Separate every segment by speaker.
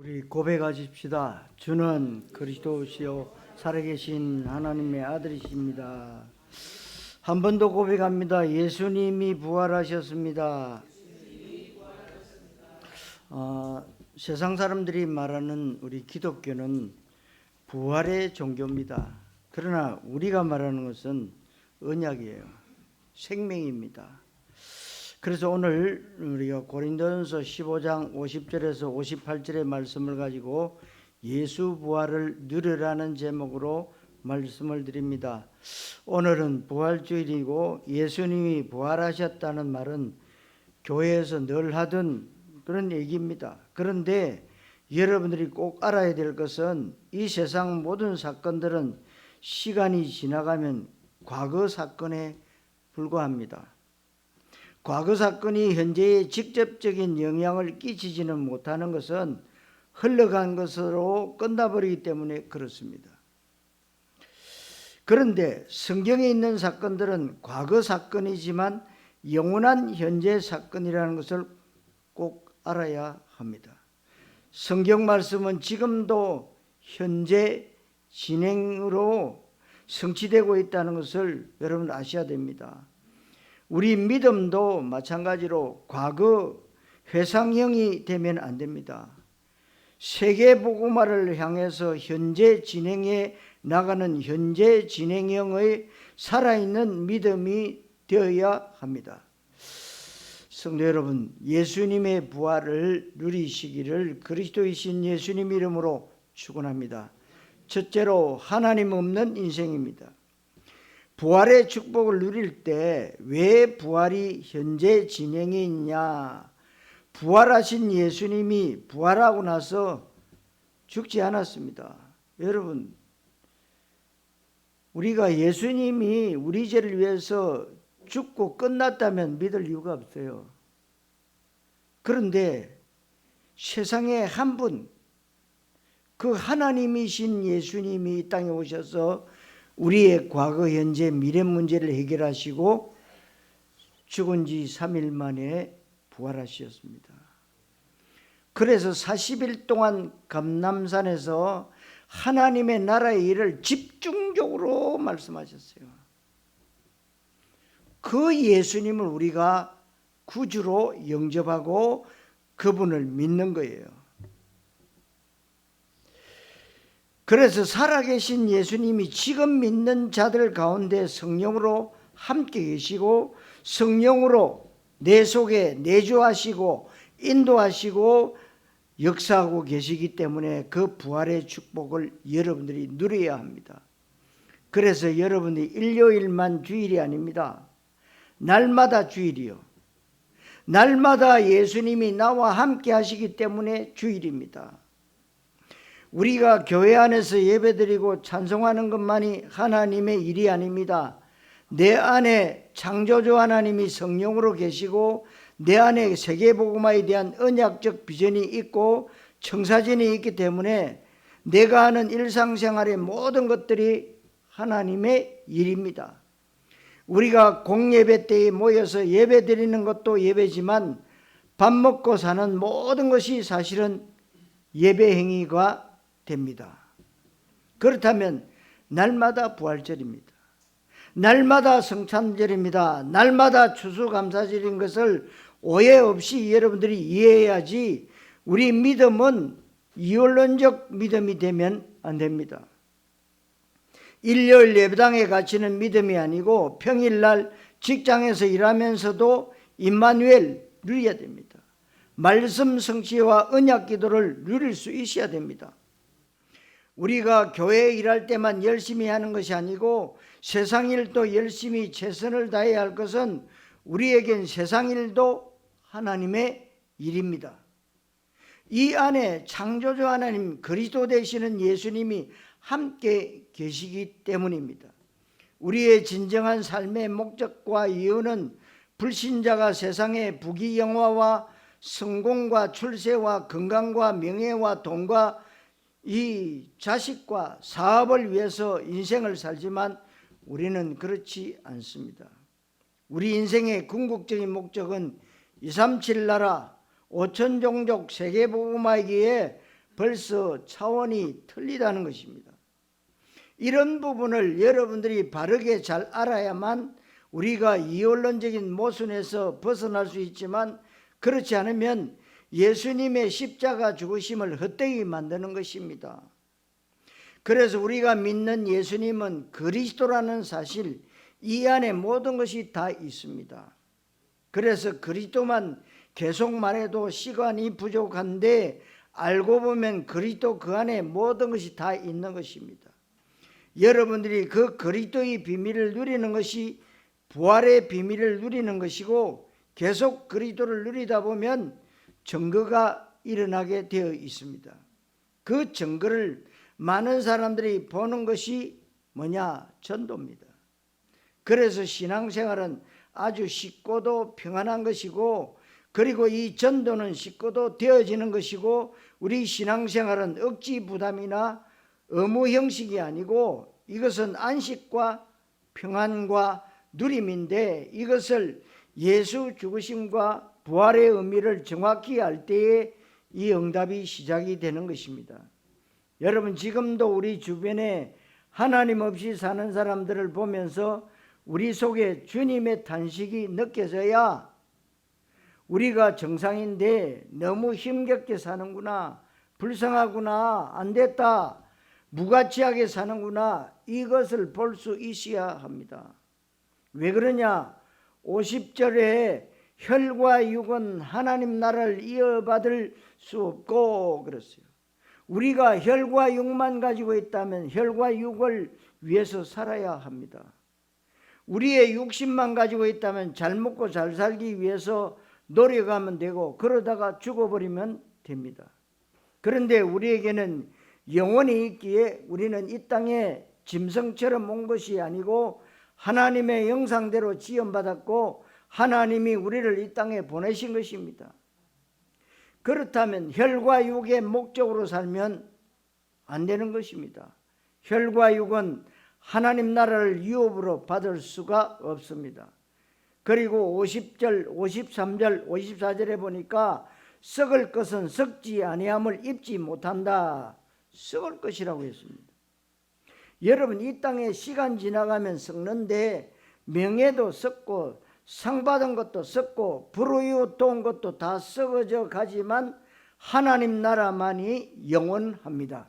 Speaker 1: 우리 고백하십시다. 주는 그리스도시요 살아계신 하나님의 아들이십니다. 한 번 더 고백합니다. 예수님이 부활하셨습니다. 세상 사람들이 말하는 우리 기독교는 부활의 종교입니다. 그러나 우리가 말하는 것은 언약이에요. 생명입니다. 그래서 오늘 우리가 고린도전서 15장 50절에서 58절의 말씀을 가지고 예수 부활을 누리라는 제목으로 말씀을 드립니다. 오늘은 부활주일이고 예수님이 부활하셨다는 말은 교회에서 늘 하던 그런 얘기입니다. 그런데 여러분들이 꼭 알아야 될 것은 이 세상 모든 사건들은 시간이 지나가면 과거 사건에 불과합니다. 과거 사건이 현재에 직접적인 영향을 끼치지는 못하는 것은 흘러간 것으로 끝나버리기 때문에 그렇습니다. 그런데 성경에 있는 사건들은 과거 사건이지만 영원한 현재 사건이라는 것을 꼭 알아야 합니다. 성경 말씀은 지금도 현재 진행으로 성취되고 있다는 것을 여러분 아셔야 됩니다. 우리 믿음도 마찬가지로 과거 회상형이 되면 안 됩니다. 세계 복음화를 향해서 현재 진행해 나가는 현재 진행형의 살아있는 믿음이 되어야 합니다. 성도 여러분, 예수님의 부활을 누리시기를 그리스도이신 예수님 이름으로 축원합니다. 첫째로 하나님 없는 인생입니다. 부활의 축복을 누릴 때 왜 부활이 현재 진행에 있냐? 부활하신 예수님이 부활하고 나서 죽지 않았습니다. 여러분, 우리가 예수님이 우리 죄를 위해서 죽고 끝났다면 믿을 이유가 없어요. 그런데 세상에 한 분, 그 하나님이신 예수님이 이 땅에 오셔서 우리의 과거, 현재, 미래 문제를 해결하시고 죽은 지 3일 만에 부활하셨습니다. 그래서 40일 동안 감람산에서 하나님의 나라의 일을 집중적으로 말씀하셨어요. 그 예수님을 우리가 구주로 영접하고 그분을 믿는 거예요. 그래서 살아계신 예수님이 지금 믿는 자들 가운데 성령으로 함께 계시고 성령으로 내 속에 내주하시고 인도하시고 역사하고 계시기 때문에 그 부활의 축복을 여러분들이 누려야 합니다. 그래서 여러분이 일요일만 주일이 아닙니다. 날마다 주일이요. 날마다 예수님이 나와 함께 하시기 때문에 주일입니다. 우리가 교회 안에서 예배드리고 찬송하는 것만이 하나님의 일이 아닙니다. 내 안에 창조주 하나님이 성령으로 계시고 내 안에 세계복음화에 대한 언약적 비전이 있고 청사진이 있기 때문에 내가 하는 일상생활의 모든 것들이 하나님의 일입니다. 우리가 공예배 때에 모여서 예배드리는 것도 예배지만 밥 먹고 사는 모든 것이 사실은 예배 행위가 됩니다. 그렇다면 날마다 부활절입니다. 날마다 성찬절입니다. 날마다 추수감사절인 것을 오해 없이 여러분들이 이해해야지 우리 믿음은 이원론적 믿음이 되면 안 됩니다. 일요일 예배당에 갇히는 믿음이 아니고 평일날 직장에서 일하면서도 임마누엘 누려야 됩니다. 말씀 성취와 언약 기도를 누릴 수 있어야 됩니다. 우리가 교회에 일할 때만 열심히 하는 것이 아니고 세상 일도 열심히 최선을 다해야 할 것은 우리에겐 세상 일도 하나님의 일입니다. 이 안에 창조주 하나님 그리스도 되시는 예수님이 함께 계시기 때문입니다. 우리의 진정한 삶의 목적과 이유는 불신자가 세상의 부귀영화와 성공과 출세와 건강과 명예와 돈과 이 자식과 사업을 위해서 인생을 살지만 우리는 그렇지 않습니다. 우리 인생의 궁극적인 목적은 237 나라 5천 종족 세계복음화이기에 벌써 차원이 틀리다는 것입니다. 이런 부분을 여러분들이 바르게 잘 알아야만 우리가 이원론적인 모순에서 벗어날 수 있지만, 그렇지 않으면 예수님의 십자가 죽으심을 헛되이 만드는 것입니다. 그래서 우리가 믿는 예수님은 그리스도라는 사실, 이 안에 모든 것이 다 있습니다. 그래서 그리스도만 계속 말해도 시간이 부족한데, 알고 보면 그리스도 그 안에 모든 것이 다 있는 것입니다. 여러분들이 그 그리스도의 비밀을 누리는 것이 부활의 비밀을 누리는 것이고, 계속 그리스도를 누리다 보면 증거가 일어나게 되어 있습니다. 그 증거를 많은 사람들이 보는 것이 뭐냐? 전도입니다. 그래서 신앙생활은 아주 쉽고도 평안한 것이고, 그리고 이 전도는 쉽고도 되어지는 것이고, 우리 신앙생활은 억지 부담이나 의무 형식이 아니고 이것은 안식과 평안과 누림인데, 이것을 예수 죽으심과 부활의 의미를 정확히 알 때에 이 응답이 시작이 되는 것입니다. 여러분, 지금도 우리 주변에 하나님 없이 사는 사람들을 보면서 우리 속에 주님의 탄식이 느껴져야 우리가 정상인데 너무 힘겹게 사는구나, 불쌍하구나, 안 됐다, 무가치하게 사는구나, 이것을 볼 수 있어야 합니다. 왜 그러냐? 50절에 혈과 육은 하나님 나라를 이어받을 수 없고 그랬어요. 우리가 혈과 육만 가지고 있다면 혈과 육을 위해서 살아야 합니다. 우리의 육신만 가지고 있다면 잘 먹고 잘 살기 위해서 노력하면 되고, 그러다가 죽어버리면 됩니다. 그런데 우리에게는 영혼이 있기에 우리는 이 땅에 짐승처럼 온 것이 아니고 하나님의 형상대로 지음받았고 하나님이 우리를 이 땅에 보내신 것입니다. 그렇다면 혈과 육의 목적으로 살면 안 되는 것입니다. 혈과 육은 하나님 나라를 유업으로 받을 수가 없습니다. 그리고 50절, 53절, 54절에 보니까 썩을 것은 썩지 아니함을 입지 못한다. 썩을 것이라고 했습니다. 여러분, 이 땅에 시간 지나가면 썩는데 명예도 썩고 상 받은 것도 썩고 불우이웃 것도 다 썩어져 가지만 하나님 나라만이 영원합니다.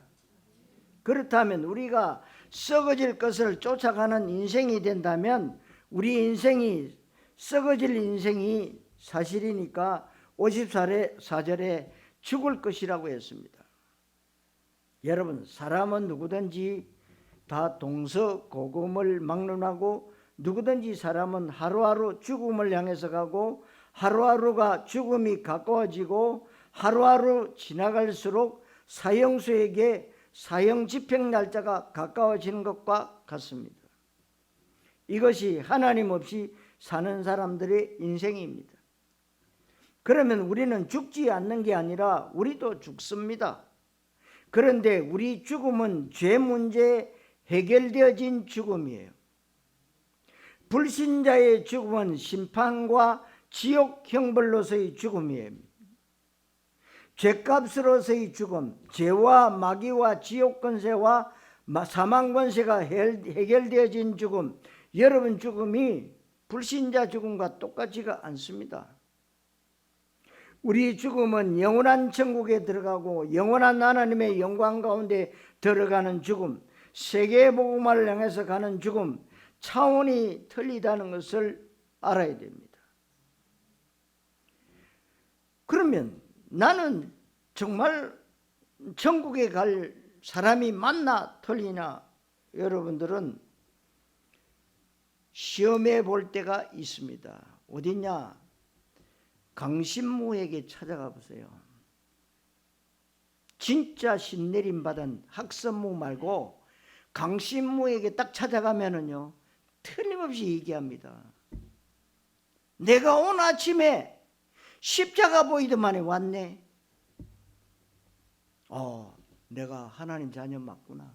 Speaker 1: 그렇다면 우리가 썩어질 것을 쫓아가는 인생이 된다면 우리 인생이 썩어질 인생이 사실이니까 54절에 죽을 것이라고 했습니다. 여러분, 사람은 누구든지 다 동서고금을 막론하고 누구든지 사람은 하루하루 죽음을 향해서 가고 하루하루가 죽음이 가까워지고 하루하루 지나갈수록 사형수에게 사형 집행 날짜가 가까워지는 것과 같습니다. 이것이 하나님 없이 사는 사람들의 인생입니다. 그러면 우리는 죽지 않는 게 아니라 우리도 죽습니다. 그런데 우리 죽음은 죄 문제 해결되어진 죽음이에요. 불신자의 죽음은 심판과 지옥 형벌로서의 죽음이에요. 죄값으로서의 죽음, 죄와 마귀와 지옥 권세와 사망 권세가 해결되어진 죽음, 여러분 죽음이 불신자 죽음과 똑같지가 않습니다. 우리 죽음은 영원한 천국에 들어가고 영원한 하나님의 영광 가운데 들어가는 죽음, 세계 복음화를 향해서 가는 죽음, 차원이 틀리다는 것을 알아야 됩니다. 그러면 나는 정말 천국에 갈 사람이 맞나 틀리나, 여러분들은 시험해 볼 때가 있습니다. 어디냐? 강신무에게 찾아가 보세요. 진짜 신내림 받은 학선무 말고 강신무에게 딱 찾아가면은요, 틀림없이 얘기합니다. 내가 오늘 아침에 십자가 보이더만이 왔네. 내가 하나님 자녀 맞구나.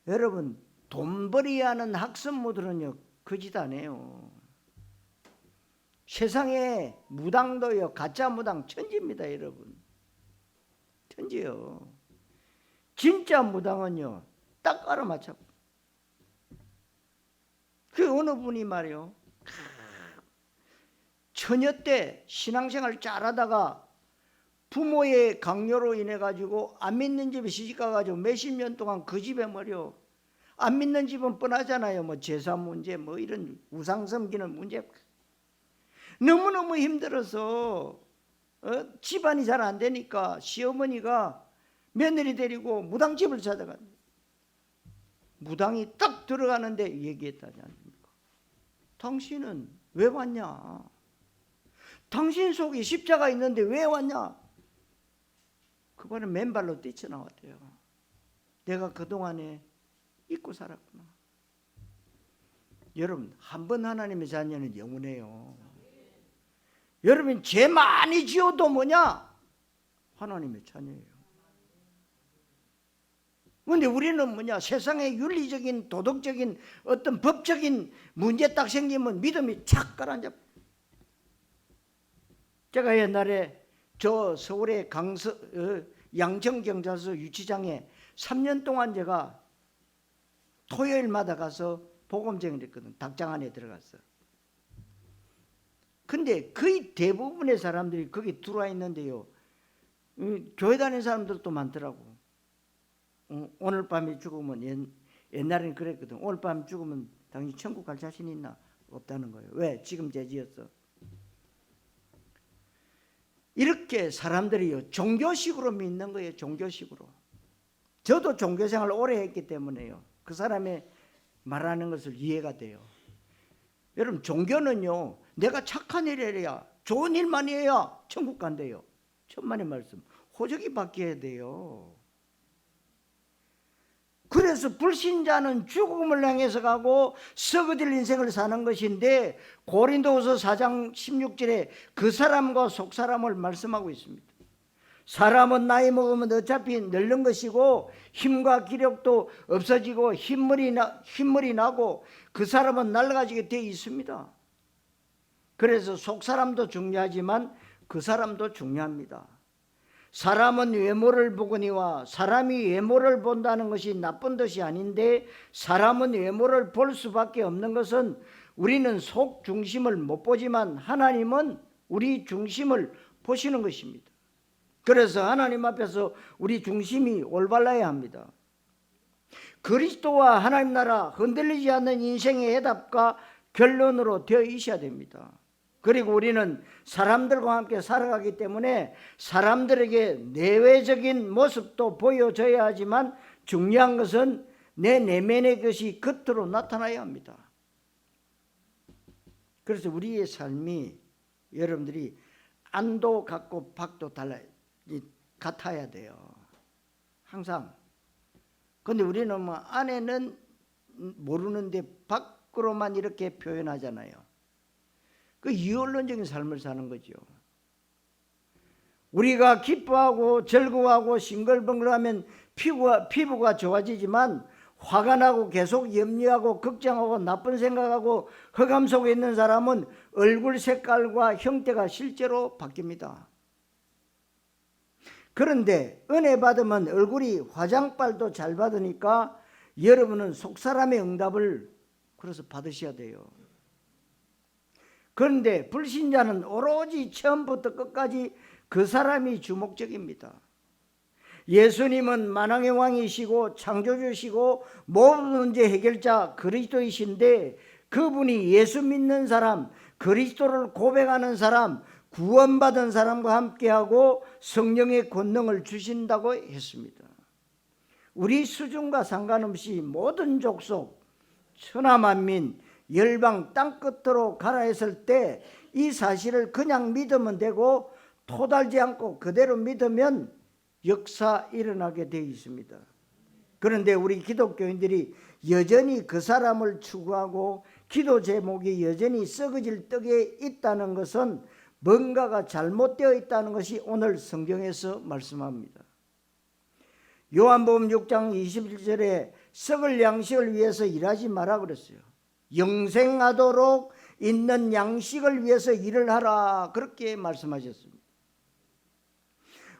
Speaker 1: 여러분, 돈벌이하는 학선무들은요 거짓 안 해요. 세상에 무당도요 가짜 무당 천지입니다. 여러분, 천지예요. 진짜 무당은요 딱 알아맞혀. 그 어느 분이 말이요, 처녀 때 신앙생활 잘하다가 부모의 강요로 인해 가지고 안 믿는 집에 시집가 가지고 몇십 년 동안 그 집에 말이요, 안 믿는 집은 뻔하잖아요. 뭐 제사 문제, 뭐 이런 우상 섬기는 문제, 너무너무 힘들어서 집안이 잘 안 되니까 시어머니가 며느리 데리고 무당집을 찾아간. 무당이 딱 들어가는데 얘기했다지 않습니까? 당신은 왜 왔냐? 당신 속에 십자가 있는데 왜 왔냐? 그번에 맨발로 뛰쳐나왔대요. 내가 그동안에 잊고 살았구나. 여러분, 한 번 하나님의 자녀는 영원해요. 여러분, 죄 많이 지어도 뭐냐? 하나님의 자녀예요. 그런데 우리는 뭐냐? 세상의 윤리적인 도덕적인 어떤 법적인 문제 딱 생기면 믿음이 착 가라앉아. 제가 옛날에 저 서울의 양천경찰서 유치장에 3년 동안 제가 토요일마다 가서 복음쟁이를 했거든. 닭장 안에 들어갔어. 근데 거의 대부분의 사람들이 거기 들어와 있는데요, 교회 다니는 사람들도 많더라고. 오늘 밤에 죽으면, 옛날에는 그랬거든. 오늘 밤 죽으면 당신 천국 갈 자신 있나? 없다는 거예요. 왜? 지금 죄지었어. 이렇게 사람들이요 종교식으로 믿는 거예요. 종교식으로. 저도 종교생활을 오래 했기 때문에요, 그 사람의 말하는 것을 이해가 돼요. 여러분, 종교는요 내가 착한 일을 해야, 좋은 일만 해야 천국 간대요. 천만의 말씀. 호적이 바뀌어야 돼요. 그래서 불신자는 죽음을 향해서 가고 썩어질 인생을 사는 것인데, 고린도후서 4장 16절에 그 사람과 속사람을 말씀하고 있습니다. 사람은 나이 먹으면 어차피 늙는 것이고 힘과 기력도 없어지고 흰물이 나고 그 사람은 낡아지게 되어 있습니다. 그래서 속사람도 중요하지만 그 사람도 중요합니다. 사람은 외모를 보거니와 사람이 외모를 본다는 것이 나쁜 뜻이 아닌데, 사람은 외모를 볼 수밖에 없는 것은 우리는 속 중심을 못 보지만 하나님은 우리 중심을 보시는 것입니다. 그래서 하나님 앞에서 우리 중심이 올바라야 합니다. 그리스도와 하나님 나라, 흔들리지 않는 인생의 해답과 결론으로 되어 있어야 됩니다. 그리고 우리는 사람들과 함께 살아가기 때문에 사람들에게 내외적인 모습도 보여줘야 하지만 중요한 것은 내 내면의 것이 겉으로 나타나야 합니다. 그래서 우리의 삶이 여러분들이 안도 같고 밖도 같아야 돼요. 항상. 근데 우리는 뭐 안에는 모르는데 밖으로만 이렇게 표현하잖아요. 그 이원론적인 삶을 사는 거죠. 우리가 기뻐하고 즐거워하고 싱글벙글하면 피부가 좋아지지만, 화가 나고 계속 염려하고 걱정하고 나쁜 생각하고 흑암 속에 있는 사람은 얼굴 색깔과 형태가 실제로 바뀝니다. 그런데 은혜 받으면 얼굴이 화장빨도 잘 받으니까 여러분은 속사람의 응답을 그래서 받으셔야 돼요. 그런데 불신자는 오로지 처음부터 끝까지 그 사람이 주목적입니다. 예수님은 만왕의 왕이시고 창조주시고 모든 문제 해결자 그리스도이신데, 그분이 예수 믿는 사람, 그리스도를 고백하는 사람, 구원받은 사람과 함께하고 성령의 권능을 주신다고 했습니다. 우리 수준과 상관없이 모든 족속, 천하만민, 열방 땅끝으로 가라 했을 때 이 사실을 그냥 믿으면 되고, 토달지 않고 그대로 믿으면 역사 일어나게 되어 있습니다. 그런데 우리 기독교인들이 여전히 그 사람을 추구하고 기도 제목이 여전히 썩어질 떡에 있다는 것은 뭔가가 잘못되어 있다는 것이 오늘 성경에서 말씀합니다. 요한복음 6장 21절에 썩을 양식을 위해서 일하지 마라 그랬어요. 영생하도록 있는 양식을 위해서 일을 하라, 그렇게 말씀하셨습니다.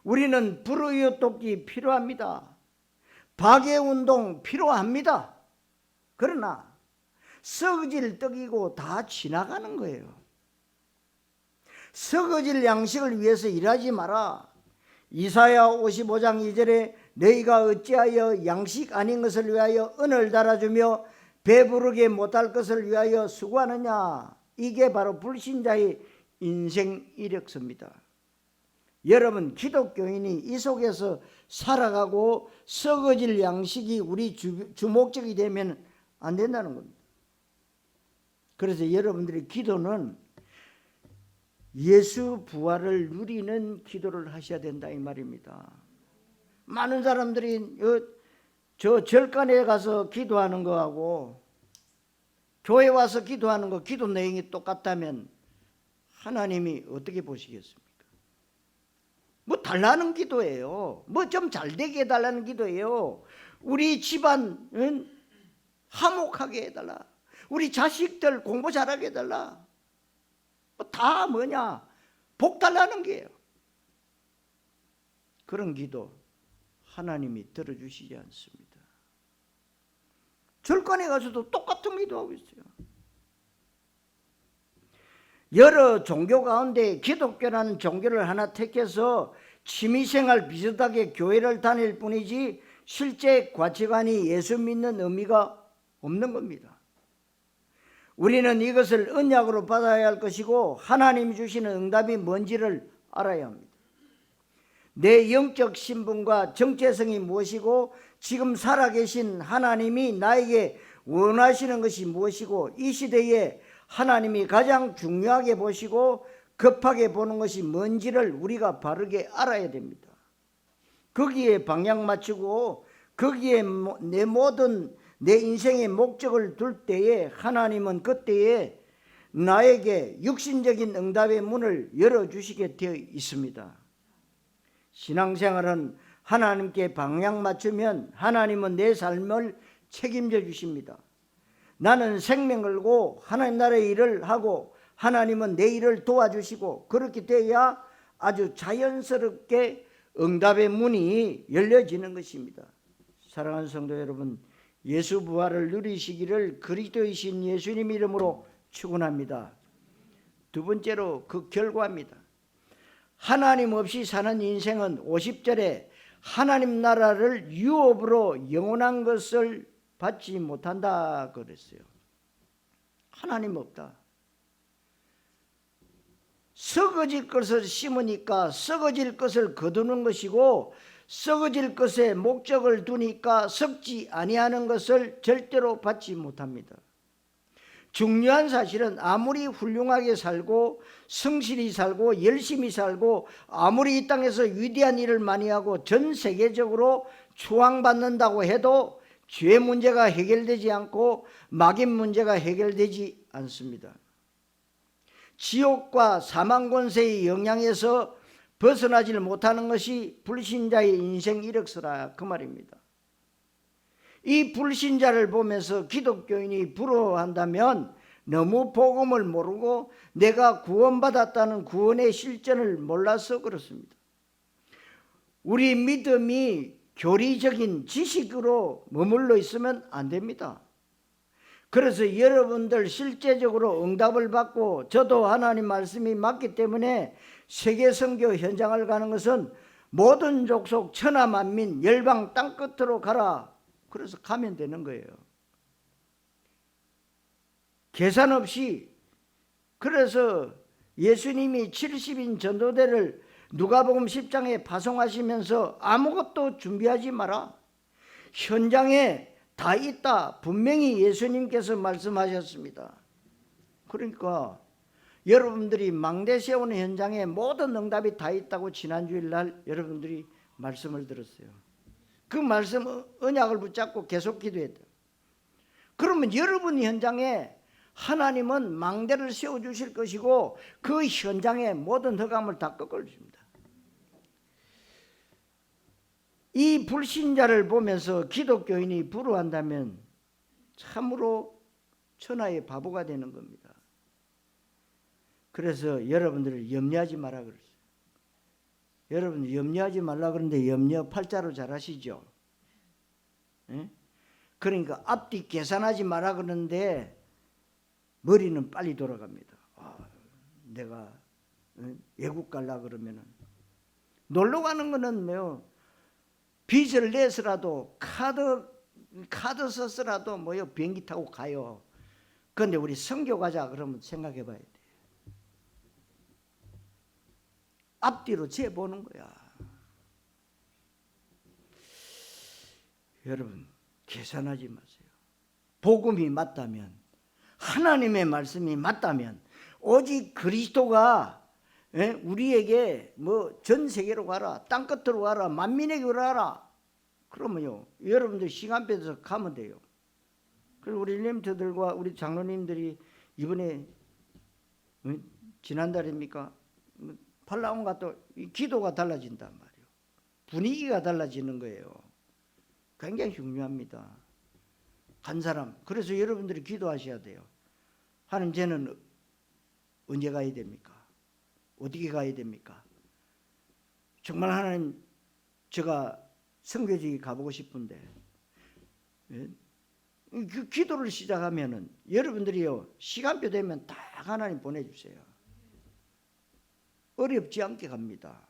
Speaker 1: 우리는 불우이웃 돕기 필요합니다. 박해운동 필요합니다. 그러나 썩어질 떡이고 다 지나가는 거예요. 썩어질 양식을 위해서 일하지 마라. 이사야 55장 2절에 너희가 어찌하여 양식 아닌 것을 위하여 은을 달아주며 배부르게 못할 것을 위하여 수고하느냐. 이게 바로 불신자의 인생 이력서입니다. 여러분, 기독교인이 이 속에서 살아가고 썩어질 양식이 우리 주목적이 되면 안 된다는 겁니다. 그래서 여러분들의 기도는 예수 부활을 누리는 기도를 하셔야 된다 이 말입니다. 많은 사람들이 저 절간에 가서 기도하는 거하고 교회 와서 기도하는 거 기도 내용이 똑같다면 하나님이 어떻게 보시겠습니까? 뭐 달라는 기도예요. 뭐 좀 잘되게 해달라는 기도예요. 우리 집안은 화목하게 해달라. 우리 자식들 공부 잘하게 해달라. 다 뭐냐? 복 달라는 게요. 그런 기도 하나님이 들어주시지 않습니다. 절간에 가서도 똑같은 기도하고 있어요. 여러 종교 가운데 기독교라는 종교를 하나 택해서 취미생활 비슷하게 교회를 다닐 뿐이지 실제 가치관이 예수 믿는 의미가 없는 겁니다. 우리는 이것을 언약으로 받아야 할 것이고 하나님이 주시는 응답이 뭔지를 알아야 합니다. 내 영적 신분과 정체성이 무엇이고 지금 살아계신 하나님이 나에게 원하시는 것이 무엇이고 이 시대에 하나님이 가장 중요하게 보시고 급하게 보는 것이 뭔지를 우리가 바르게 알아야 됩니다. 거기에 방향 맞추고 거기에 내 인생의 목적을 둘 때에 하나님은 그때에 나에게 육신적인 응답의 문을 열어주시게 되어 있습니다. 신앙생활은 하나님께 방향 맞추면 하나님은 내 삶을 책임져 주십니다. 나는 생명 걸고 하나님 나라의 일을 하고 하나님은 내 일을 도와주시고 그렇게 돼야 아주 자연스럽게 응답의 문이 열려지는 것입니다. 사랑하는 성도 여러분, 예수 부활을 누리시기를 그리스도이신 예수님 이름으로 축원합니다. 두 번째로 그 결과입니다. 하나님 없이 사는 인생은 50절에 하나님 나라를 유업으로 영원한 것을 받지 못한다 그랬어요. 하나님 없다. 썩어질 것을 심으니까 썩어질 것을 거두는 것이고 썩어질 것에 목적을 두니까 썩지 아니하는 것을 절대로 받지 못합니다. 중요한 사실은 아무리 훌륭하게 살고 성실히 살고 열심히 살고 아무리 이 땅에서 위대한 일을 많이 하고 전 세계적으로 추앙받는다고 해도 죄 문제가 해결되지 않고 막인 문제가 해결되지 않습니다. 지옥과 사망 권세의 영향에서 벗어나질 못하는 것이 불신자의 인생 이력서라 그 말입니다. 이 불신자를 보면서 기독교인이 부러워한다면 너무 복음을 모르고 내가 구원받았다는 구원의 실전을 몰라서 그렇습니다. 우리 믿음이 교리적인 지식으로 머물러 있으면 안 됩니다. 그래서 여러분들 실제적으로 응답을 받고 저도 하나님 말씀이 맞기 때문에 세계 선교 현장을 가는 것은 모든 족속 천하 만민 열방 땅끝으로 가라. 그래서 가면 되는 거예요. 계산 없이. 그래서 예수님이 70인 전도대를 누가복음 10장에 파송하시면서 아무것도 준비하지 마라. 현장에 다 있다. 분명히 예수님께서 말씀하셨습니다. 그러니까 여러분들이 망대 세우는 현장에 모든 응답이 다 있다고 지난주일 날 여러분들이 말씀을 들었어요. 그 말씀 언약을 붙잡고 계속 기도했다. 그러면 여러분 현장에 하나님은 망대를 세워주실 것이고 그 현장에 모든 흑암을 다 꺾어줍니다. 이 불신자를 보면서 기독교인이 부러워한다면 참으로 천하의 바보가 되는 겁니다. 그래서 여러분들을 염려하지 마라 그랬어요. 여러분 염려하지 말라 그러는데 염려 팔자로 잘 아시죠? 예? 그러니까 앞뒤 계산하지 마라 그러는데 머리는 빨리 돌아갑니다. 내가 외국 갈라 그러면은 놀러 가는 거는 뭐 빚을 내서라도 카드 써서라도 뭐요 비행기 타고 가요. 그런데 우리 선교 가자 그러면 생각해 봐야 돼. 앞뒤로 재보는 거야. 여러분 계산하지 마세요. 복음이 맞다면, 하나님의 말씀이 맞다면, 오직 그리스도가 우리에게 뭐 전 세계로 가라, 땅 끝으로 가라, 만민에게 가라 그러면요 여러분들 시간 빼서 가면 돼요. 그리고 우리 렘트들과 우리 장로님들이 이번에 지난달입니까? 팔라온과 또 기도가 달라진단 말이에요. 분위기가 달라지는 거예요. 굉장히 중요합니다. 간 사람. 그래서 여러분들이 기도하셔야 돼요. 하나님 쟤는 언제 가야 됩니까? 어떻게 가야 됩니까? 정말 하나님 제가 선교지 가보고 싶은데 그 기도를 시작하면은 여러분들이요 시간표 되면 다 하나님 보내주세요. 어렵지 않게 갑니다.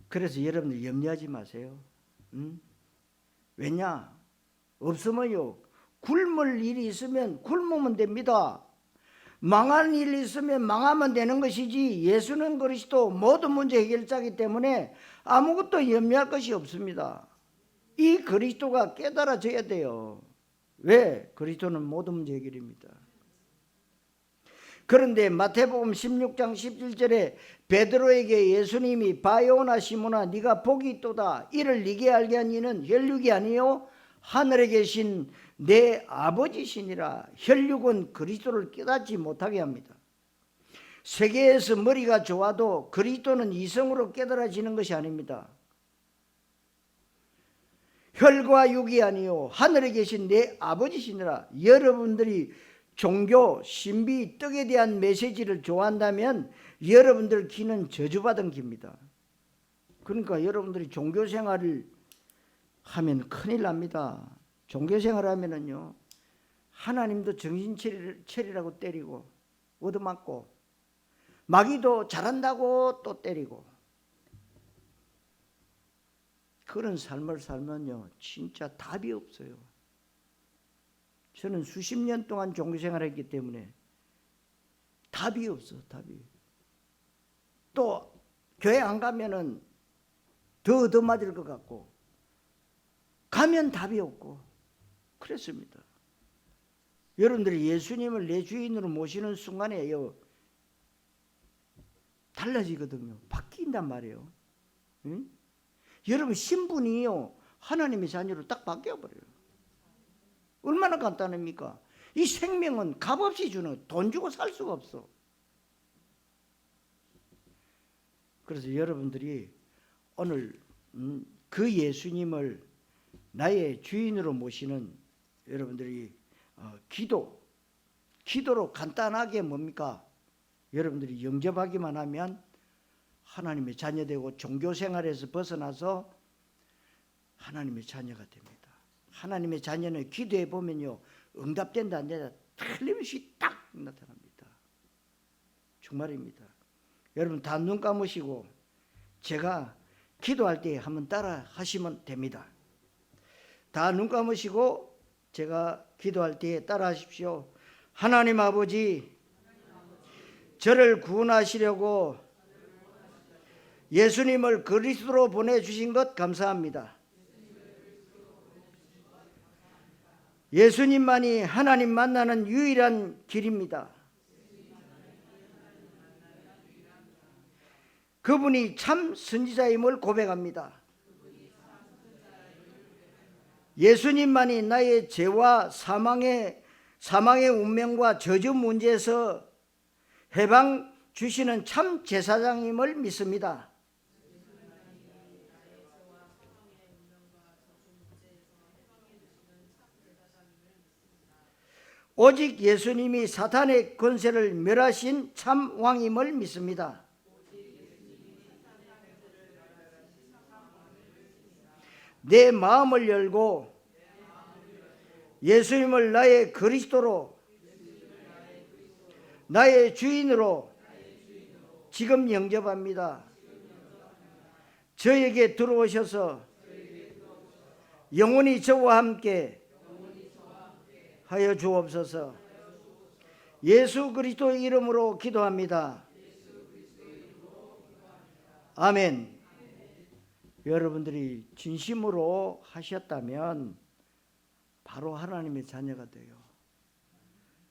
Speaker 1: 그래서 여러분들 염려하지 마세요. 왜냐? 없으면요 굶을 일이 있으면 굶으면 됩니다. 망할 일이 있으면 망하면 되는 것이지 예수는 그리스도 모든 문제 해결자이기 때문에 아무것도 염려할 것이 없습니다. 이 그리스도가 깨달아져야 돼요. 왜? 그리스도는 모든 문제 해결입니다. 그런데 마태복음 16장 17절에 베드로에게 예수님이 바요나 시몬아 네가 복이 있도다. 이를 네게 알게 한 이는 혈육이 아니요 하늘에 계신 내 아버지시니라. 혈육은 그리스도를 깨닫지 못하게 합니다. 세계에서 머리가 좋아도 그리스도는 이성으로 깨달아지는 것이 아닙니다. 혈과 육이 아니요 하늘에 계신 내 아버지시니라. 여러분들이 종교, 신비, 떡에 대한 메시지를 좋아한다면 여러분들 귀는 저주받은 귀입니다. 그러니까 여러분들이 종교 생활을 하면 큰일 납니다. 종교 생활을 하면은요 하나님도 정신 차리라고 때리고 얻어맞고 마귀도 잘한다고 또 때리고 그런 삶을 살면요 진짜 답이 없어요. 저는 수십 년 동안 종교 생활을 했기 때문에 답이 없어. 답이. 또 교회 안 가면은 더 얻어맞을 것 같고 가면 답이 없고 그랬습니다. 여러분들이 예수님을 내 주인으로 모시는 순간에요 달라지거든요. 바뀐단 말이에요. 응? 여러분 신분이요 하나님의 자녀로 딱 바뀌어버려요. 얼마나 간단합니까? 이 생명은 값없이 주는 돈 주고 살 수가 없어. 그래서 여러분들이 오늘 그 예수님을 나의 주인으로 모시는 여러분들이 기도로 간단하게 뭡니까? 여러분들이 영접하기만 하면 하나님의 자녀되고 종교생활에서 벗어나서 하나님의 자녀가 됩니다. 하나님의 자녀는 기도해 보면요 응답된다 안 된다 틀림없이 딱 나타납니다. 정말입니다. 여러분 다 눈 감으시고 제가 기도할 때 한번 따라 하시면 됩니다. 다 눈 감으시고 제가 기도할 때 따라 하십시오. 하나님 아버지 저를 구원하시려고 예수님을 그리스도로 보내주신 것 감사합니다. 예수님만이 하나님 만나는 유일한 길입니다. 그분이 참 선지자임을 고백합니다. 예수님만이 나의 죄와 사망의 운명과 저주 문제에서 해방 주시는 참 제사장임을 믿습니다. 오직 예수님이 사탄의 권세를 멸하신 참 왕임을 믿습니다. 내 마음을 열고 예수님을 나의 그리스도로, 나의 주인으로 지금 영접합니다. 저에게 들어오셔서 영원히 저와 함께 하여 주옵소서. 예수 그리스도의 이름으로 기도합니다. 아멘. 여러분들이 진심으로 하셨다면 바로 하나님의 자녀가 돼요.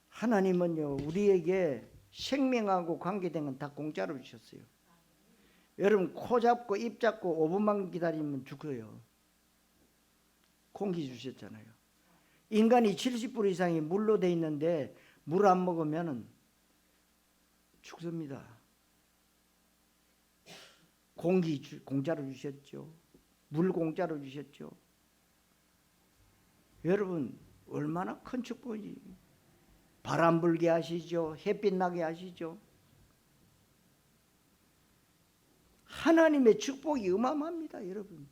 Speaker 1: 하나님은요, 우리에게 생명하고 관계된 건 다 공짜로 주셨어요. 여러분, 코 잡고 입 잡고 5분만 기다리면 죽어요. 공기 주셨잖아요. 인간이 70% 이상이 물로 돼 있는데 물 안 먹으면 죽습니다. 공기 공짜로 주셨죠. 물 공짜로 주셨죠. 여러분, 얼마나 큰 축복이지. 바람 불게 하시죠. 햇빛 나게 하시죠. 하나님의 축복이 어마어마합니다, 여러분.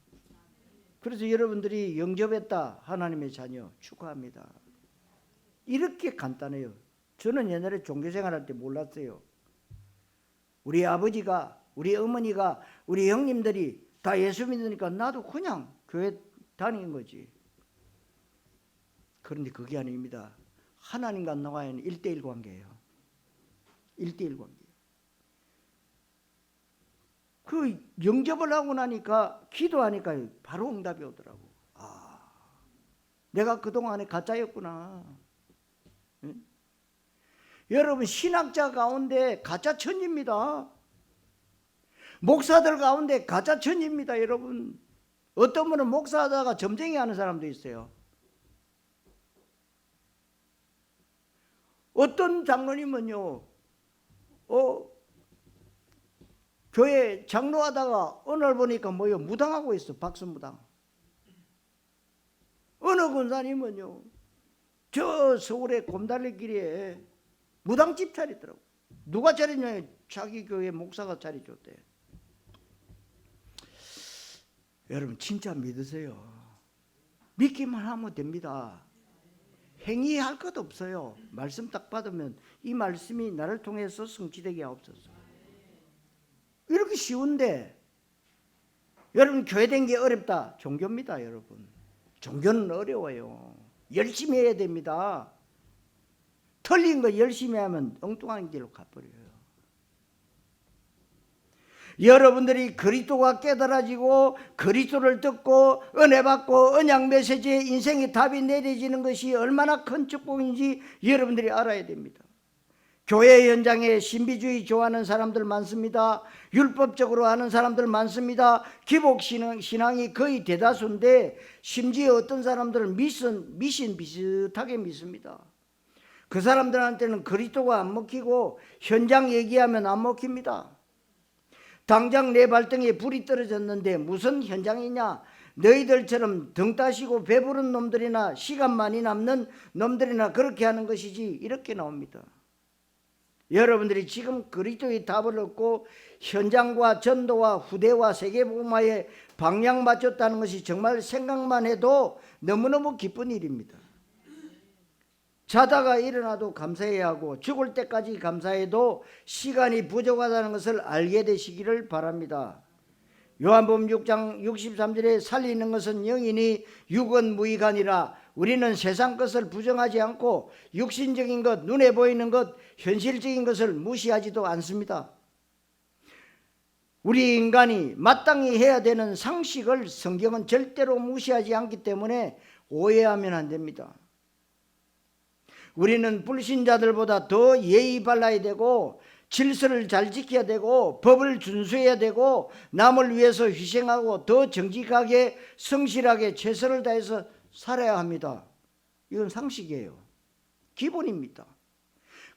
Speaker 1: 그래서 여러분들이 영접했다, 하나님의 자녀 축하합니다. 이렇게 간단해요. 저는 옛날에 종교생활할 때 몰랐어요. 우리 아버지가, 우리 어머니가, 우리 형님들이 다 예수 믿으니까 나도 그냥 교회 다니는 거지. 그런데 그게 아닙니다. 하나님과 나와는 1:1 관계예요. 1:1 관계. 그 영접을 하고 나니까, 기도하니까 바로 응답이 오더라고. 아, 내가 그동안에 가짜였구나. 응? 여러분, 신학자 가운데 가짜 천지입니다. 목사들 가운데 가짜 천지입니다, 여러분. 어떤 분은 목사하다가 점쟁이 하는 사람도 있어요. 어떤 장로님은요, 교회 장로하다가 어느 날 보니까 뭐요, 무당하고 있어. 박수무당. 어느 권사님은요, 저 서울의 곰달래길에 무당집 차리더라고. 누가 차리냐? 자기 교회 목사가 차려줬대. 여러분, 진짜 믿으세요. 믿기만 하면 됩니다. 행위할 것 없어요. 말씀 딱 받으면 이 말씀이 나를 통해서 성취되게 하옵소서. 이렇게 쉬운데, 여러분, 교회 된 게 어렵다. 종교입니다, 여러분. 종교는 어려워요. 열심히 해야 됩니다. 틀린 거 열심히 하면 엉뚱한 길로 가버려요. 여러분들이 그리스도가 깨달아지고 그리스도를 듣고 은혜 받고 언약 메시지에 인생의 답이 내려지는 것이 얼마나 큰 축복인지 여러분들이 알아야 됩니다. 교회 현장에 신비주의 좋아하는 사람들 많습니다. 율법적으로 하는 사람들 많습니다. 기복신앙이 거의 대다수인데, 심지어 어떤 사람들은 미신 비슷하게 믿습니다. 그 사람들한테는 그리스도가 안 먹히고 현장 얘기하면 안 먹힙니다. 당장 내 발등에 불이 떨어졌는데 무슨 현장이냐? 너희들처럼 등 따시고 배부른 놈들이나 시간 많이 남는 놈들이나 그렇게 하는 것이지, 이렇게 나옵니다. 여러분들이 지금 그리스도의 답을 얻고 현장과 전도와 후대와 세계복음화에 방향 맞췄다는 것이 정말 생각만 해도 너무너무 기쁜 일입니다. 자다가 일어나도 감사해야 하고 죽을 때까지 감사해도 시간이 부족하다는 것을 알게 되시기를 바랍니다. 요한복음 6장 63절에 살리는 것은 영이니 육은 무익하니라. 우리는 세상 것을 부정하지 않고 육신적인 것, 눈에 보이는 것, 현실적인 것을 무시하지도 않습니다. 우리 인간이 마땅히 해야 되는 상식을 성경은 절대로 무시하지 않기 때문에 오해하면 안 됩니다. 우리는 불신자들보다 더 예의 발라야 되고 질서를 잘 지켜야 되고 법을 준수해야 되고 남을 위해서 희생하고 더 정직하게 성실하게 최선을 다해서 살아야 합니다. 이건 상식이에요. 기본입니다.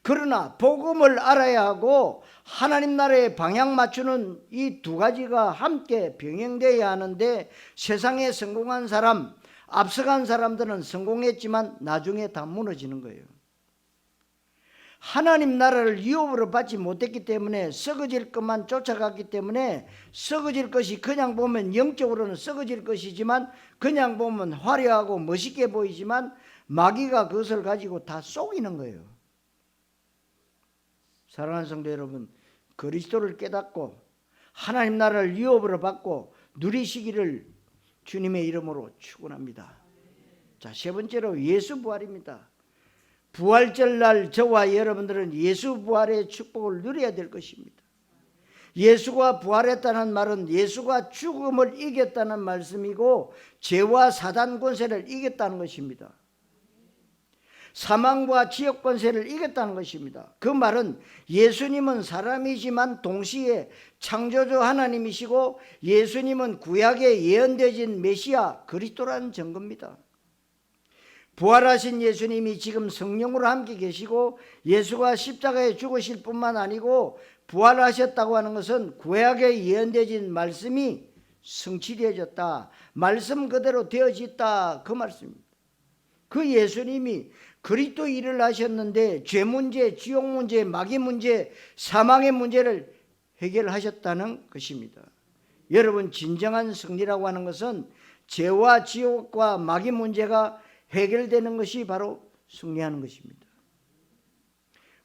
Speaker 1: 그러나 복음을 알아야 하고 하나님 나라에 방향 맞추는 이 두 가지가 함께 병행되어야 하는데, 세상에 성공한 사람, 앞서간 사람들은 성공했지만 나중에 다 무너지는 거예요. 하나님 나라를 유업으로 받지 못했기 때문에 썩어질 것만 쫓아갔기 때문에 썩어질 것이 그냥 보면 영적으로는 썩어질 것이지만 그냥 보면 화려하고 멋있게 보이지만 마귀가 그것을 가지고 다 속이는 거예요. 사랑하는 성도 여러분, 그리스도를 깨닫고 하나님 나라를 유업으로 받고 누리시기를 주님의 이름으로 축원합니다. 자, 세 번째로 예수 부활입니다. 부활절 날 저와 여러분들은 예수 부활의 축복을 누려야 될 것입니다. 예수가 부활했다는 말은 예수가 죽음을 이겼다는 말씀이고 죄와 사단 권세를 이겼다는 것입니다. 사망과 지옥 권세를 이겼다는 것입니다. 그 말은 예수님은 사람이지만 동시에 창조주 하나님이시고 예수님은 구약에 예언되어진 메시아 그리스도라는 증거입니다. 부활하신 예수님이 지금 성령으로 함께 계시고 예수가 십자가에 죽으실 뿐만 아니고 부활하셨다고 하는 것은 구약에 예언되어진 말씀이 성취되어졌다. 말씀 그대로 되어졌다. 그 말씀입니다. 그 예수님이 그리스도 일을 하셨는데 죄 문제, 지옥 문제, 마귀 문제, 사망의 문제를 해결하셨다는 것입니다. 여러분, 진정한 승리라고 하는 것은 죄와 지옥과 마귀 문제가 해결되는 것이 바로 승리하는 것입니다.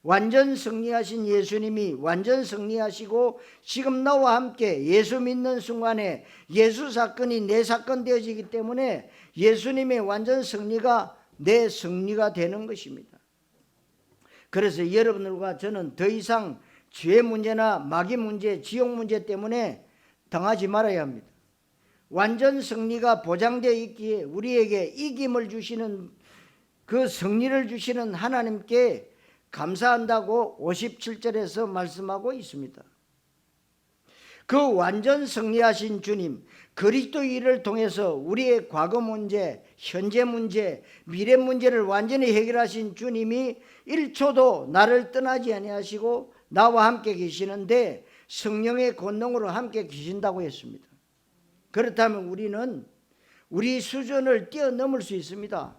Speaker 1: 완전 승리하신 예수님이 완전 승리하시고 지금 나와 함께 예수 믿는 순간에 예수 사건이 내 사건 되어지기 때문에 예수님의 완전 승리가 내 승리가 되는 것입니다. 그래서 여러분들과 저는 더 이상 죄 문제나 마귀 문제, 지옥 문제 때문에 당하지 말아야 합니다. 완전 승리가 보장되어 있기에 우리에게 이김을 주시는 그 승리를 주시는 하나님께 감사한다고 57절에서 말씀하고 있습니다. 그 완전 승리하신 주님, 그리스도 일을 통해서 우리의 과거 문제, 현재 문제, 미래 문제를 완전히 해결하신 주님이 1초도 나를 떠나지 아니하시고 나와 함께 계시는데 성령의 권능으로 함께 계신다고 했습니다. 그렇다면 우리는 우리 수준을 뛰어넘을 수 있습니다.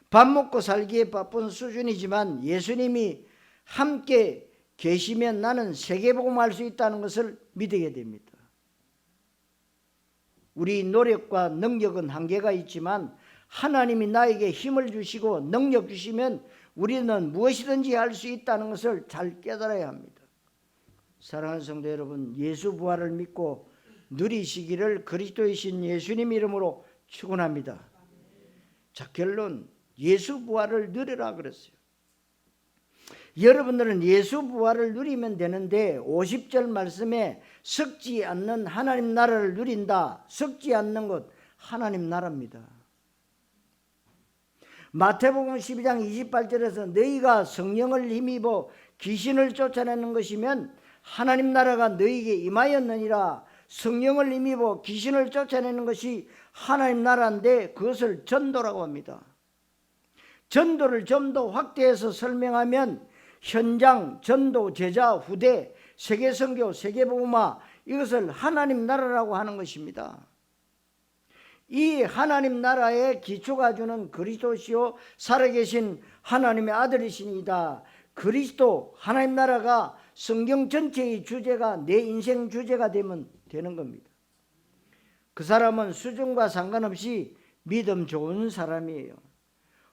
Speaker 1: 밥 먹고 살기에 바쁜 수준이지만 예수님이 함께 계시면 나는 세계복음할 수 있다는 것을 믿게 됩니다. 우리 노력과 능력은 한계가 있지만 하나님이 나에게 힘을 주시고 능력 주시면 우리는 무엇이든지 할 수 있다는 것을 잘 깨달아야 합니다. 사랑하는 성도 여러분, 예수 부활을 믿고 누리시기를 그리스도이신 예수님 이름으로 축원합니다. 자, 결론, 예수 부활을 누리라 그랬어요. 여러분들은 예수 부활을 누리면 되는데 50절 말씀에 썩지 않는 하나님 나라를 누린다. 썩지 않는 것 하나님 나라입니다. 마태복음 12장 28절에서 너희가 성령을 힘입어 귀신을 쫓아내는 것이면 하나님 나라가 너희에게 임하였느니라. 성령을 힘입어 귀신을 쫓아내는 것이 하나님 나라인데 그것을 전도라고 합니다. 전도를 좀 더 확대해서 설명하면 현장, 전도, 제자, 후대, 세계선교, 세계복음화, 이것을 하나님 나라라고 하는 것입니다. 이 하나님 나라의 기초가 주는 그리스도시요 살아계신 하나님의 아들이시니다. 그리스도 하나님 나라가 성경 전체의 주제가 내 인생 주제가 되면 되는 겁니다. 그 사람은 수준과 상관없이 믿음 좋은 사람이에요.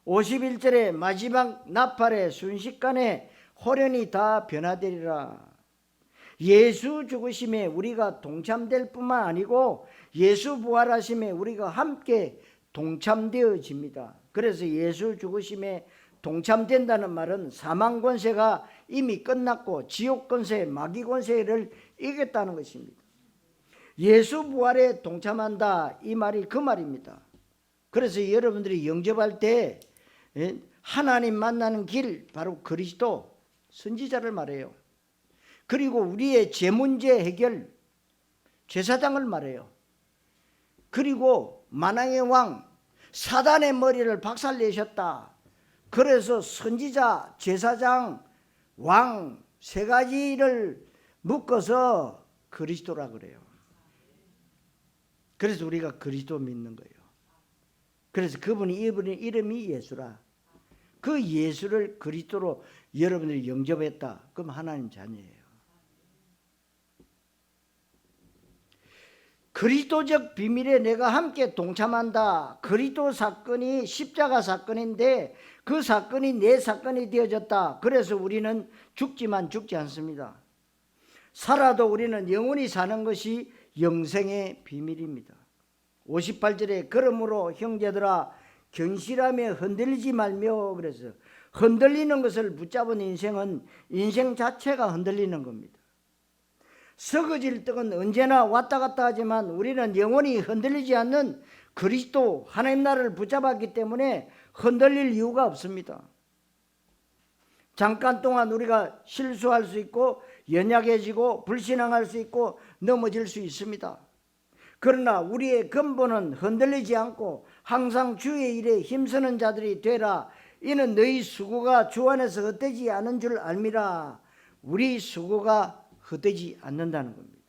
Speaker 1: 51절에 마지막 나팔의 순식간에 호련이 다 변화되리라. 예수 죽으심에 우리가 동참될 뿐만 아니고 예수 부활하심에 우리가 함께 동참되어집니다. 그래서 예수 죽으심에 동참된다는 말은 사망 권세가 이미 끝났고 지옥 권세, 마귀 권세를 이겼다는 것입니다. 예수 부활에 동참한다, 이 말이 그 말입니다. 그래서 여러분들이 영접할 때 하나님 만나는 길, 바로 그리스도 선지자를 말해요. 그리고 우리의 죄 문제 해결, 제사장을 말해요. 그리고 만왕의 왕 사단의 머리를 박살내셨다. 그래서 선지자, 제사장, 왕 세 가지를 묶어서 그리스도라 그래요. 그래서 우리가 그리스도 믿는 거예요. 그래서 그분이 이름이 예수라. 그 예수를 그리스도로 여러분들이 영접했다. 그럼 하나님 자녀예요. 그리스도적 비밀에 내가 함께 동참한다. 그리스도 사건이 십자가 사건인데 그 사건이 내 사건이 되어졌다. 그래서 우리는 죽지만 죽지 않습니다. 살아도 우리는 영원히 사는 것이 영생의 비밀입니다. 58절에 그러므로 형제들아 견실하며 흔들리지 말며, 그래서 흔들리는 것을 붙잡은 인생은 인생 자체가 흔들리는 겁니다. 썩어질 떡은 언제나 왔다 갔다 하지만 우리는 영원히 흔들리지 않는 그리스도 하나님 나라를 붙잡았기 때문에 흔들릴 이유가 없습니다. 잠깐 동안 우리가 실수할 수 있고 연약해지고 불신앙할 수 있고 넘어질 수 있습니다. 그러나 우리의 근본은 흔들리지 않고 항상 주의 일에 힘쓰는 자들이 되라. 이는 너희 수고가 주 안에서 헛되지 않은 줄 알미라. 우리 수고가 헛되지 않는다는 겁니다.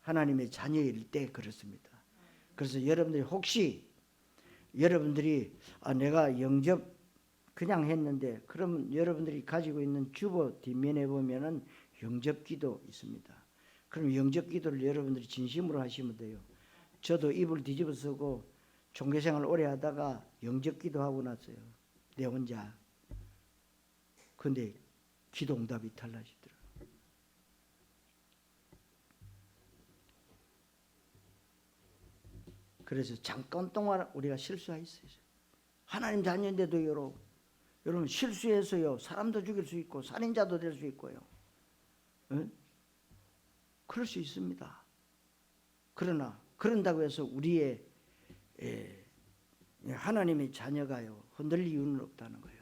Speaker 1: 하나님의 자녀일 때 그렇습니다. 그래서 여러분들이 혹시 여러분들이 내가 영접 그냥 했는데, 그러면 여러분들이 가지고 있는 주보 뒷면에 보면은 영접기도 있습니다. 그럼 영접기도를 여러분들이 진심으로 하시면 돼요. 저도 이불 뒤집어 쓰고 종교생활 오래 하다가 영접기도 하고 났어요. 내 혼자. 근데 기도 응답이 달라지더라고요. 그래서 잠깐 동안 우리가 실수했어요. 하나님 자녀인데도 여러분 실수해서요 사람도 죽일 수 있고 살인자도 될 수 있고요. 응? 그럴 수 있습니다. 그러나 그런다고 해서 우리의 하나님의 자녀가요 흔들릴 이유는 없다는 거예요.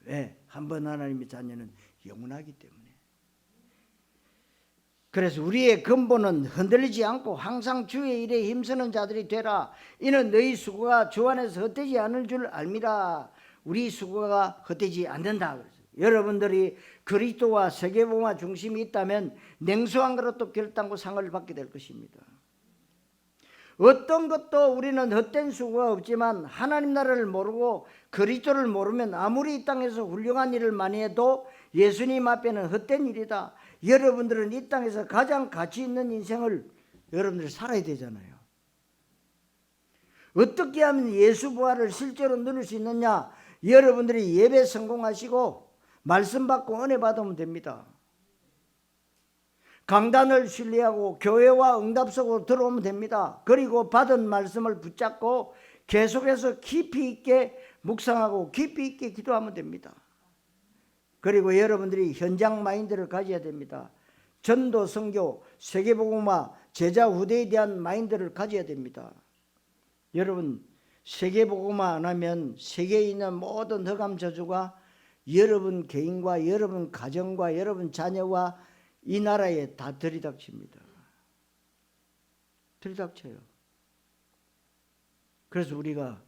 Speaker 1: 왜? 한번 하나님의 자녀는 영원하기 때문에. 그래서 우리의 근본은 흔들리지 않고 항상 주의 일에 힘쓰는 자들이 되라. 이는 너희 수고가 주 안에서 헛되지 않을 줄 알미라. 우리 수고가 헛되지 않는다. 여러분들이 그리스도와 세계복음화 중심이 있다면 냉수 한 그릇도 결단코 상을 받게 될 것입니다. 어떤 것도 우리는 헛된 수고가 없지만 하나님 나라를 모르고 그리스도를 모르면 아무리 이 땅에서 훌륭한 일을 많이 해도 예수님 앞에는 헛된 일이다. 여러분들은 이 땅에서 가장 가치 있는 인생을 여러분들이 살아야 되잖아요. 어떻게 하면 예수 부활을 실제로 누릴 수 있느냐? 여러분들이 예배 성공하시고 말씀 받고 은혜 받으면 됩니다. 강단을 신뢰하고 교회와 응답 속으로 들어오면 됩니다. 그리고 받은 말씀을 붙잡고 계속해서 깊이 있게 묵상하고 깊이 있게 기도하면 됩니다. 그리고 여러분들이 현장 마인드를 가져야 됩니다. 전도, 선교, 세계복음화, 제자 후대에 대한 마인드를 가져야 됩니다. 여러분 세계복음화 안 하면 세계에 있는 모든 흑암 저주가 여러분 개인과 여러분 가정과 여러분 자녀와 이 나라에 다 들이닥칩니다. 들이닥쳐요. 그래서 우리가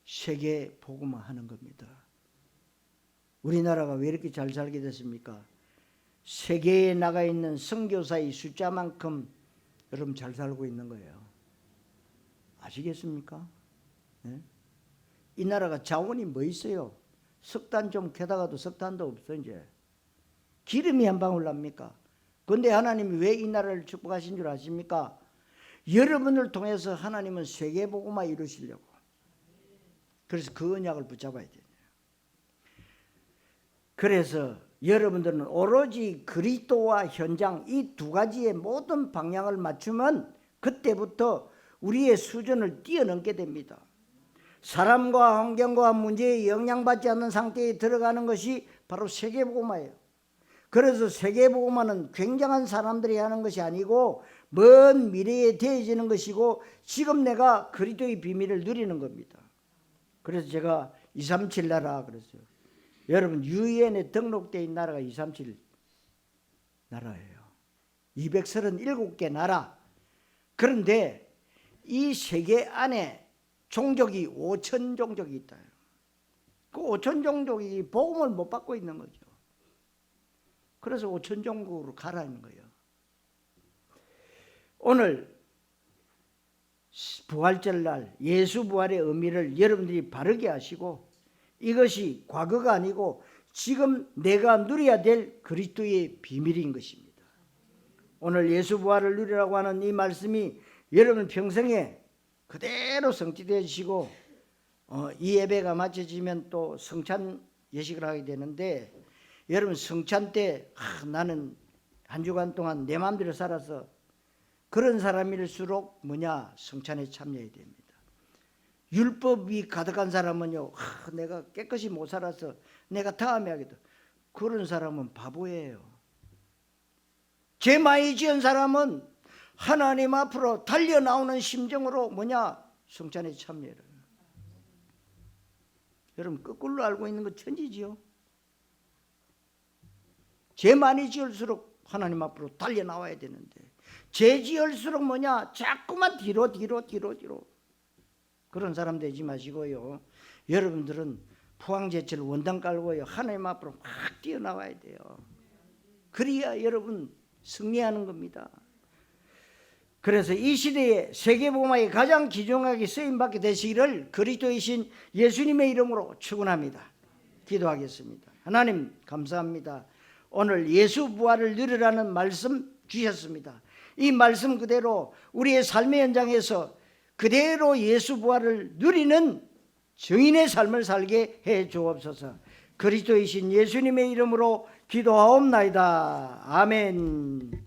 Speaker 1: 세계복음화 하는 겁니다. 우리나라가 왜 이렇게 잘 살게 됐습니까? 세계에 나가 있는 선교사의 숫자만큼 여러분 잘 살고 있는 거예요. 아시겠습니까? 네? 이 나라가 자원이 뭐 있어요? 석탄 좀 캐다가도 석탄도 없어 이제. 기름이 한 방울 납니까? 그런데 하나님이 왜 이 나라를 축복하신 줄 아십니까? 여러분을 통해서 하나님은 세계복음화 이루시려고. 그래서 그 언약을 붙잡아야 돼요. 그래서 여러분들은 오로지 그리스도와 현장 이 두 가지의 모든 방향을 맞추면 그때부터 우리의 수준을 뛰어넘게 됩니다. 사람과 환경과 문제에 영향받지 않는 상태에 들어가는 것이 바로 세계복음화예요. 그래서 세계복음화는 굉장한 사람들이 하는 것이 아니고 먼 미래에 되어지는 것이고 지금 내가 그리스도의 비밀을 누리는 겁니다. 그래서 제가 237 나라 그랬어요. 여러분 유엔에 등록되어 있는 나라가 237 나라예요. 237개 나라. 그런데 이 세계 안에 종족이 5천 종족이 있다. 그 5천 종족이 복음을 못 받고 있는 거죠. 그래서 5천 종족으로 가라는 거예요. 오늘 부활절 날 예수 부활의 의미를 여러분들이 바르게 하시고 이것이 과거가 아니고 지금 내가 누려야 될 그리스도의 비밀인 것입니다. 오늘 예수 부활을 누리라고 하는 이 말씀이 여러분 평생에 그대로 성취되시고 이 예배가 마쳐지면 또 성찬 예식을 하게 되는데, 여러분 성찬 때 나는 한 주간 동안 내 마음대로 살아서 그런 사람일수록 성찬에 참여해야 됩니다. 율법이 가득한 사람은요, 내가 깨끗이 못 살아서 내가 다음에 하겠다, 그런 사람은 바보예요. 죄 많이 지은 사람은 하나님 앞으로 달려나오는 심정으로 성찬에 참여해라. 여러분 거꾸로 알고 있는 건 천지지요. 죄 많이 지을수록 하나님 앞으로 달려나와야 되는데, 죄 지을수록 자꾸만 뒤로 그런 사람 되지 마시고요. 여러분들은 포항제철 원당 깔고요, 하나님 앞으로 막 뛰어나와야 돼요. 그래야 여러분 승리하는 겁니다. 그래서 이 시대에 세계복음화에 가장 귀중하게 쓰임받게 되시기를 그리스도이신 예수님의 이름으로 축원합니다. 기도하겠습니다. 하나님 감사합니다. 오늘 예수 부활을 누리라는 말씀 주셨습니다. 이 말씀 그대로 우리의 삶의 현장에서 그대로 예수 부활을 누리는 증인의 삶을 살게 해 주옵소서. 그리스도이신 예수님의 이름으로 기도하옵나이다. 아멘.